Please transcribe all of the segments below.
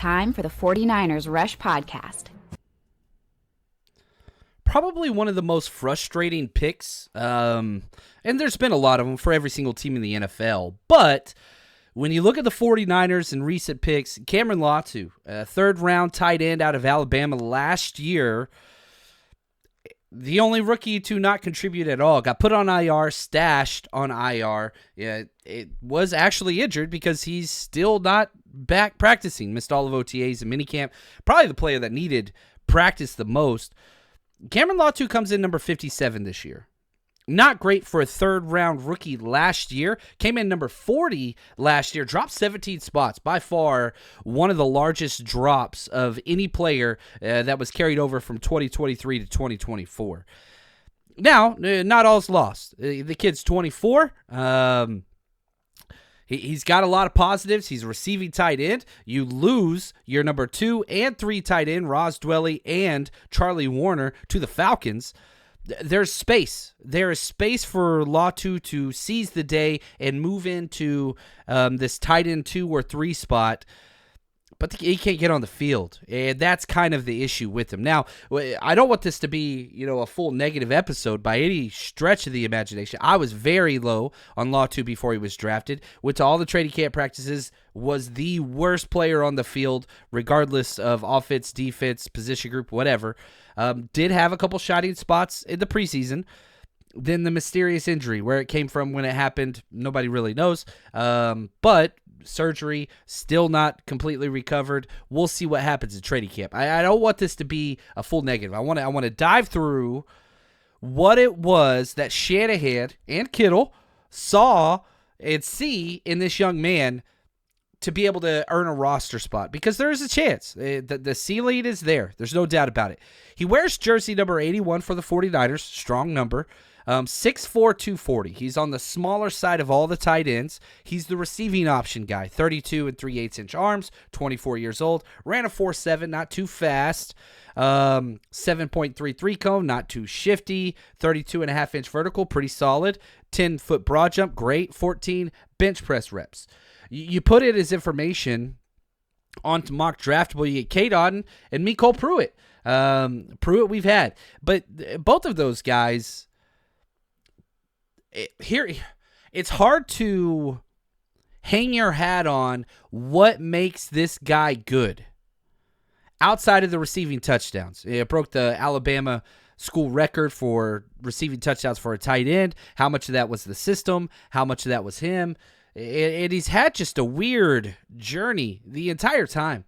Time for the 49ers Rush Podcast. Probably one of the most frustrating picks, and there's been a lot of them for every single team in the NFL, but when you look at the 49ers and recent picks, Cameron Latu, a third-round tight end out of Alabama last year, the only rookie to not contribute at all, got put on IR, stashed on IR. Yeah, it was actually injured because he's still not back practicing. Missed all of OTAs and minicamp. Probably the player that needed practice the most. Cameron Latu comes in number 57 this year. Not great for a third-round rookie last year. Came in number 40 last year. Dropped 17 spots. By far, one of the largest drops of any player that was carried over from 2023 to 2024. Now, not all's lost. The kid's 24. He's got a lot of positives. He's a receiving tight end. You lose your number 2 and 3 tight end, Ross Dwelley and Charlie Warner, to the Falcons. There's space. There is space for Latu to seize the day and move into this tight end 2 or 3 spot, but he can't get on the field, and that's kind of the issue with him. Now, I don't want this to be, a full negative episode by any stretch of the imagination. I was very low on Latu before he was drafted. Went to all the training camp practices, was the worst player on the field, regardless of offense, defense, position group, whatever. Did have a couple shining spots in the preseason. Then the mysterious injury, where it came from, when it happened, nobody really knows. But surgery, still not completely recovered. We'll see what happens in training camp. I don't want this to be a full negative. I want to dive through what it was that Shanahan and Kittle saw and see in this young man to be able to earn a roster spot, because there is a chance. The ceiling is there. There's no doubt about it. He wears jersey number 81 for the 49ers, strong number, 6'4", 240. He's on the smaller side of all the tight ends. He's the receiving option guy, 32 and 3/8-inch arms, 24 years old, ran a 4.7, not too fast, 7.33 cone, not too shifty, 32.5-inch vertical, pretty solid, 10-foot broad jump, great, 14 bench press reps. You put it as information onto mock draftable. You get Kate Auden and Mecole Pruitt. Pruitt we've had. But both of those guys, it's hard to hang your hat on what makes this guy good outside of the receiving touchdowns. It broke the Alabama school record for receiving touchdowns for a tight end. How much of that was the system? How much of that was him? And he's had just a weird journey the entire time.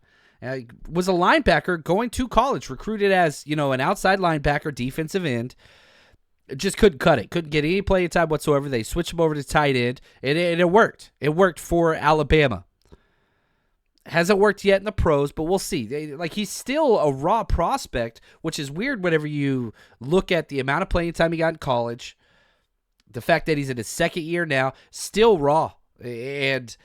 Was a linebacker going to college, recruited as, an outside linebacker, defensive end. Just couldn't cut it. Couldn't get any playing time whatsoever. They switched him over to tight end, and it worked. It worked for Alabama. Hasn't worked yet in the pros, but we'll see. He's still a raw prospect, which is weird whenever you look at the amount of playing time he got in college, the fact that he's in his second year now, still raw. And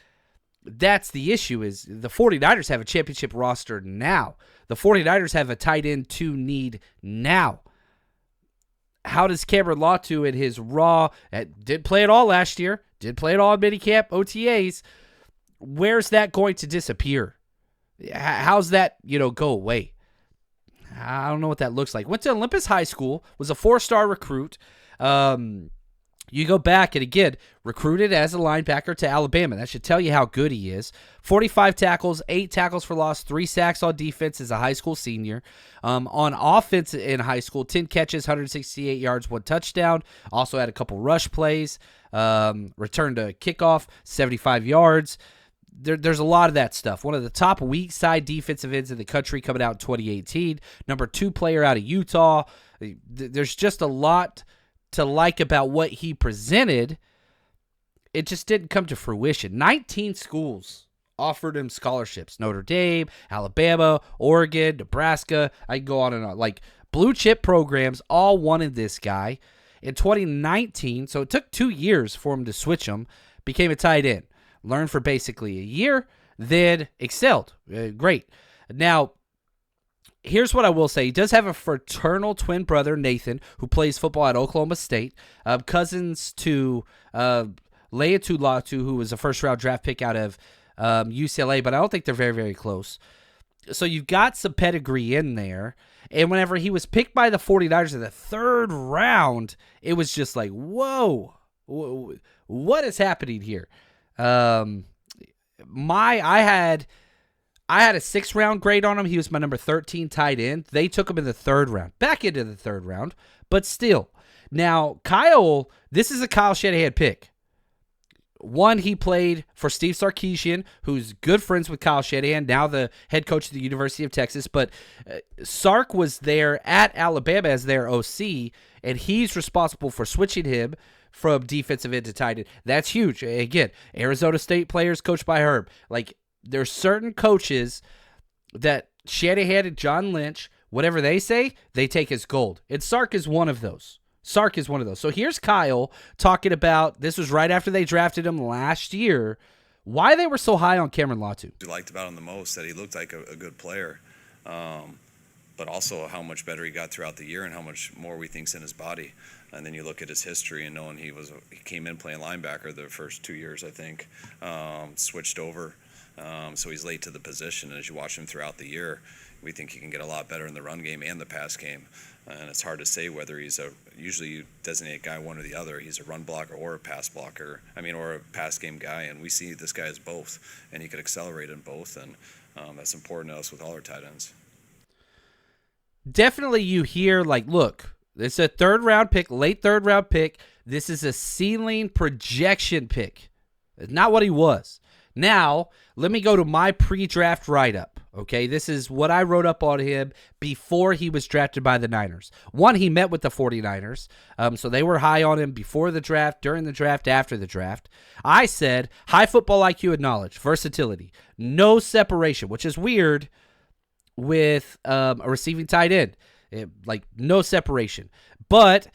that's the issue, is the 49ers have a championship roster now. The 49ers have a tight end 2 need now. How does Cameron Latu in his raw, did play it all last year, did play it all in minicamp, OTAs, where's that going to disappear? How's that, go away? I don't know what that looks like. Went to Olympus High School, was a 4-star recruit. You go back and, again, recruited as a linebacker to Alabama. That should tell you how good he is. 45 tackles, 8 tackles for loss, 3 sacks on defense as a high school senior. On offense in high school, 10 catches, 168 yards, 1 touchdown. Also had a couple rush plays. Returned a kickoff, 75 yards. There's a lot of that stuff. One of the top weak side defensive ends in the country coming out in 2018. Number 2 player out of Utah. There's just a lot to like about what he presented. It just didn't come to fruition. 19 schools offered him scholarships. Notre Dame, Alabama, Oregon, Nebraska. I can go on and on. Blue chip programs all wanted this guy. In 2019, so it took 2 years for him to switch him, became a tight end. Learned for basically a year, then excelled. Great. Now, here's what I will say. He does have a fraternal twin brother, Nathan, who plays football at Oklahoma State. Cousins to Latu Latu, who was a first-round draft pick out of UCLA, but I don't think they're very, very close. So you've got some pedigree in there. And whenever he was picked by the 49ers in the 3rd round, it was just like, whoa, what is happening here? I had a 6th round grade on him. He was my number 13 tight end. They took him in the 3rd round, back into the 3rd round, but still. Now, Kyle, this is a Kyle Shanahan pick. One, he played for Steve Sarkisian, who's good friends with Kyle Shanahan, now the head coach of the University of Texas. But Sark was there at Alabama as their OC, and he's responsible for switching him from defensive end to tight end. That's huge. Again, Arizona State players coached by Herb. Like, there's certain coaches that Shanahan and John Lynch, whatever they say, they take as gold. And Sark is one of those. So here's Kyle talking about, this was right after they drafted him last year, why they were so high on Cameron Latu. We liked about him the most that he looked like a good player, but also how much better he got throughout the year and how much more we think's in his body. And then you look at his history and knowing he came in playing linebacker the first 2 years, I think, switched over. So he's late to the position. And as you watch him throughout the year, we think he can get a lot better in the run game and the pass game. And it's hard to say whether usually you designate a guy one or the other. He's a run blocker or a pass blocker, or a pass game guy. And we see this guy as both, and he could accelerate in both. And that's important to us with all our tight ends. Definitely you hear, like, look, it's a 3rd round pick, late 3rd round pick. This is a ceiling projection pick. It's not what he was. Now, let me go to my pre-draft write-up, okay? This is what I wrote up on him before he was drafted by the Niners. One, he met with the 49ers, so they were high on him before the draft, during the draft, after the draft. I said, high football IQ and knowledge, versatility, no separation, which is weird with a receiving tight end. No separation. But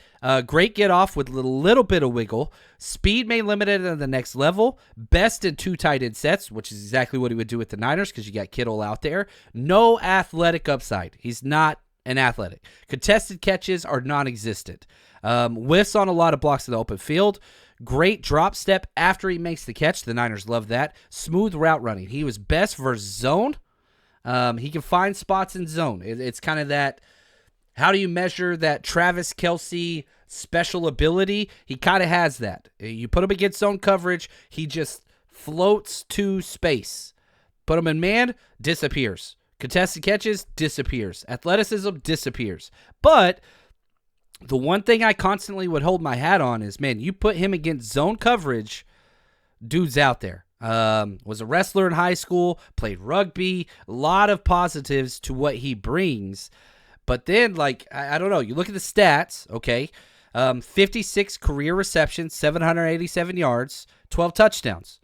great get off with a little bit of wiggle. Speed may limit it at the next level. Best in 2 tight end sets, which is exactly what he would do with the Niners because you got Kittle out there. No athletic upside. He's not an athletic. Contested catches are non-existent. Whiffs on a lot of blocks in the open field. Great drop step after he makes the catch. The Niners love that. Smooth route running. He was best versus zone. He can find spots in zone. It's kind of that. How do you measure that Travis Kelce special ability? He kind of has that. You put him against zone coverage, he just floats to space. Put him in man, disappears. Contested catches, disappears. Athleticism, disappears. But the one thing I constantly would hold my hat on is, man, you put him against zone coverage, dude's out there. Was a wrestler in high school, played rugby, a lot of positives to what he brings. But then, I don't know, you look at the stats, okay, 56 career receptions, 787 yards, 12 touchdowns.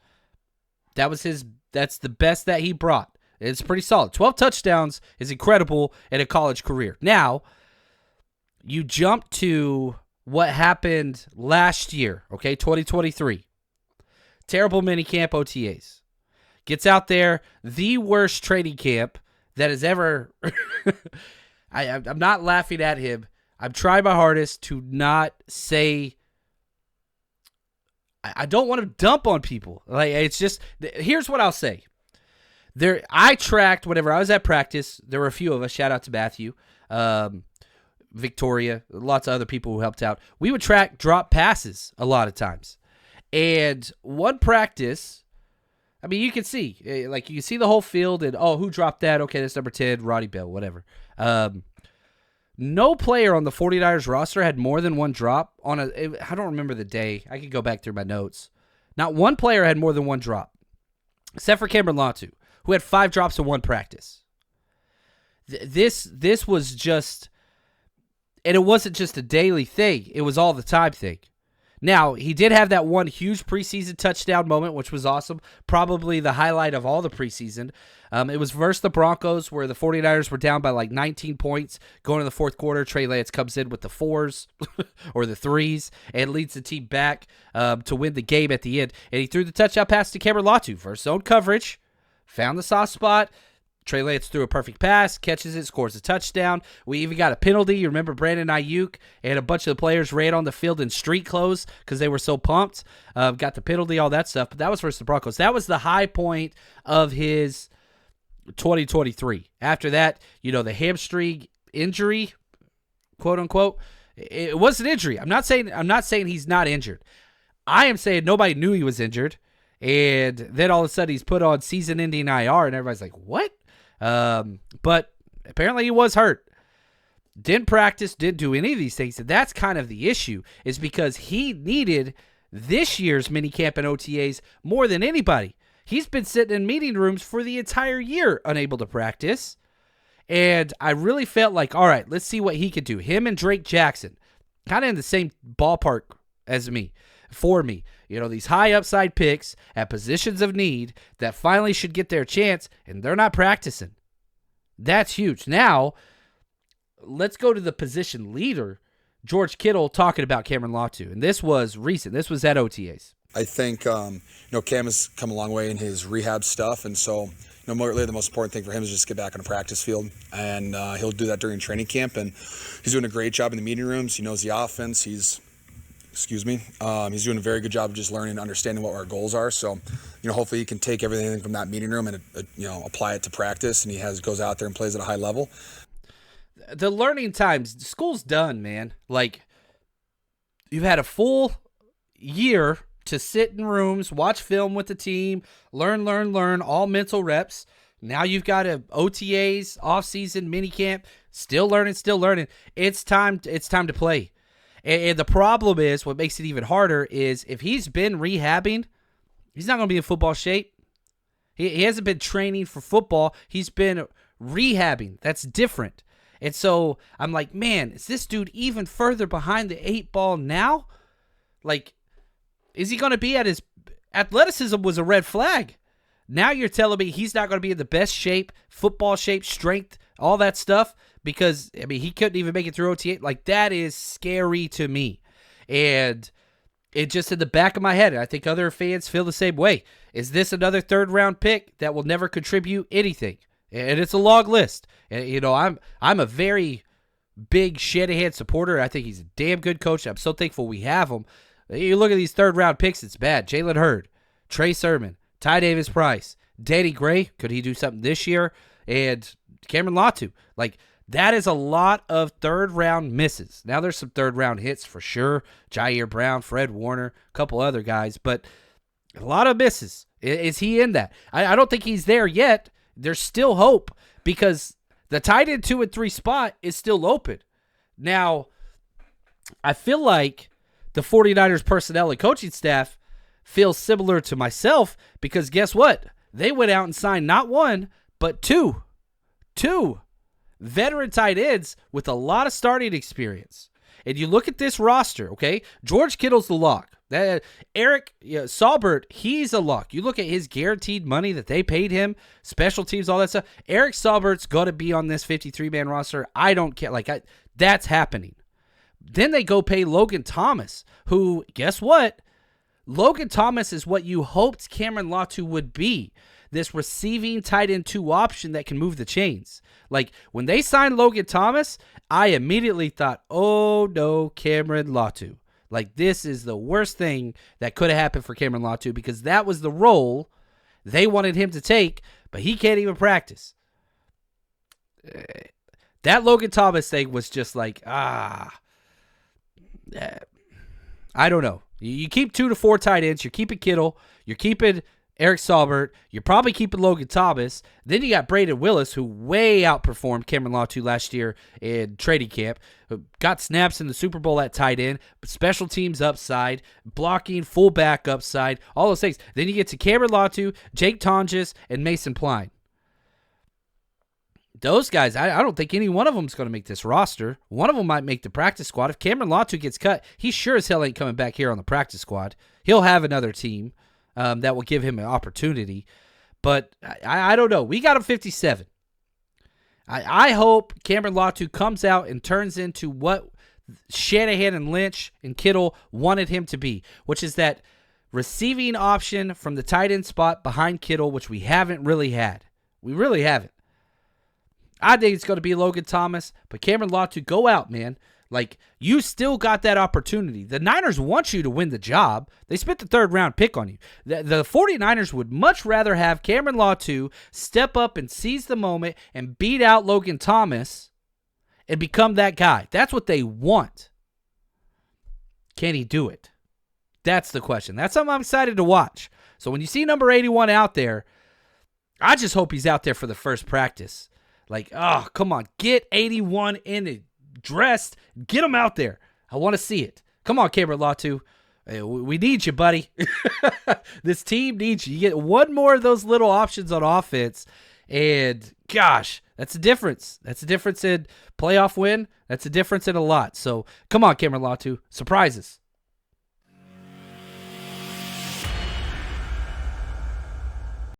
That's the best that he brought. It's pretty solid. 12 touchdowns is incredible in a college career. Now, you jump to what happened last year, okay, 2023. Terrible minicamp OTAs. Gets out there, the worst training camp that has ever... I'm not laughing at him. I'm trying my hardest to not say... I don't want to dump on people. It's just... Here's what I'll say. I tracked whenever I was at practice. There were a few of us. Shout out to Matthew, Victoria, lots of other people who helped out. We would track drop passes a lot of times. And one practice, you can see. You can see the whole field and, who dropped that? Okay, that's number 10, Roddy Bell, whatever. No player on the 49ers roster had more than one drop on I don't remember the day. I could go back through my notes. Not one player had more than one drop, except for Cameron Latu, who had 5 drops in one practice. This was just, and it wasn't just a daily thing. It was all the time thing. Now, he did have that one huge preseason touchdown moment, which was awesome. Probably the highlight of all the preseason. It was versus the Broncos where the 49ers were down by 19 points. Going to the fourth quarter, Trey Lance comes in with the 4s or the 3s and leads the team back to win the game at the end. And he threw the touchdown pass to Cameron Latu versus zone coverage. Found the soft spot. Trey Lance threw a perfect pass, catches it, scores a touchdown. We even got a penalty. You remember Brandon Ayuk and a bunch of the players ran on the field in street clothes because they were so pumped. Got the penalty, all that stuff. But that was versus the Broncos. That was the high point of his 2023. After that, the hamstring injury, quote unquote, it was an injury. I'm not saying he's not injured. I am saying nobody knew he was injured, and then all of a sudden he's put on season-ending IR, and everybody's like, what? But apparently he was hurt. Didn't practice, didn't do any of these things, and that's kind of the issue, is because he needed this year's minicamp and OTAs more than anybody. He's been sitting in meeting rooms for the entire year, unable to practice, and I really felt like, all right, let's see what he could do. Him and Drake Jackson, kind of in the same ballpark as me. For me, these high upside picks at positions of need that finally should get their chance, and they're not practicing. That's huge. Now, let's go to the position leader, George Kittle, talking about Cameron Latu. And this was recent. This was at OTAs. I think, Cam has come a long way in his rehab stuff, and so, really the most important thing for him is just get back on the practice field, and he'll do that during training camp, and he's doing a great job in the meeting rooms. He knows the offense. He's doing a very good job of just learning and understanding what our goals are. So, hopefully he can take everything from that meeting room and, apply it to practice, and he goes out there and plays at a high level. The learning times, school's done, man. Like, you've had a full year to sit in rooms, watch film with the team, learn, all mental reps. Now you've got OTAs, off-season, minicamp, still learning. It's time to play. And the problem is, what makes it even harder is if he's been rehabbing, he's not going to be in football shape. He hasn't been training for football. He's been rehabbing. That's different. And so I'm like, man, is this dude even further behind the 8 ball now? Like, is he going to be at his athleticism was a red flag. Now you're telling me he's not going to be in the best shape, football shape, strength, all that stuff, because, he couldn't even make it through OTA. Like, that is scary to me. And it just in the back of my head, and I think other fans feel the same way, is this another third-round pick that will never contribute anything? And it's a long list. And, I'm a very big Shanahan supporter. I think he's a damn good coach. I'm so thankful we have him. You look at these third-round picks, it's bad. Jalen Hurd, Trey Sermon, Ty Davis-Price, Danny Gray, could he do something this year? And Cameron Latu. Like, that is a lot of third-round misses. Now, there's some third-round hits for sure. Jair Brown, Fred Warner, a couple other guys, but a lot of misses. Is he in that? I don't think he's there yet. There's still hope because the tight end 2 and 3 spot is still open. Now, I feel like the 49ers personnel and coaching staff feels similar to myself because guess what? They went out and signed not one, but two veteran tight ends with a lot of starting experience. And you look at this roster, okay? George Kittle's the lock. Eric Saubert, he's a lock. You look at his guaranteed money that they paid him, special teams, all that stuff. Eric Saubert's got to be on this 53-man roster. I don't care. That's happening. Then they go pay Logan Thomas, who, guess what? Logan Thomas is what you hoped Cameron Latu would be. This receiving tight end 2 option that can move the chains. Like, when they signed Logan Thomas, I immediately thought, oh no, Cameron Latu. Like, this is the worst thing that could have happened for Cameron Latu because that was the role they wanted him to take, but he can't even practice. That Logan Thomas thing was just like, I don't know. You keep 2 to 4 tight ends. You're keeping Kittle. You're keeping Eric Saubert. You're probably keeping Logan Thomas. Then you got Braden Willis, who way outperformed Cameron Latu last year in training camp. Got snaps in the Super Bowl at tight end, special teams upside, blocking, fullback upside, all those things. Then you get to Cameron Latu, Jake Tonjes, and Mason Pline. Those guys, I don't think any one of them is going to make this roster. One of them might make the practice squad. If Cameron Latu gets cut, he sure as hell ain't coming back here on the practice squad. He'll have another team that will give him an opportunity. But I don't know. We got him 57. I hope Cameron Latu comes out and turns into what Shanahan and Lynch and Kittle wanted him to be, which is that receiving option from the tight end spot behind Kittle, which we haven't really had. We really haven't. I think it's going to be Logan Thomas, but Cameron Latu, go out, man. Like, you still got that opportunity. The Niners want you to win the job. They spent the 3rd round pick on you. The 49ers would much rather have Cameron Latu step up and seize the moment and beat out Logan Thomas and become that guy. That's what they want. Can he do it? That's the question. That's something I'm excited to watch. So when you see number 81 out there, I just hope he's out there for the first practice. Like, oh, come on. Get 81 in it. Dressed, get him out there. I want to see it. Come on, Cameron Latu. Hey, we need you, buddy. This team needs you. You get one more of those little options on offense, and gosh, that's a difference. That's a difference in playoff win. That's a difference in a lot. So come on, Cameron Latu. Surprises.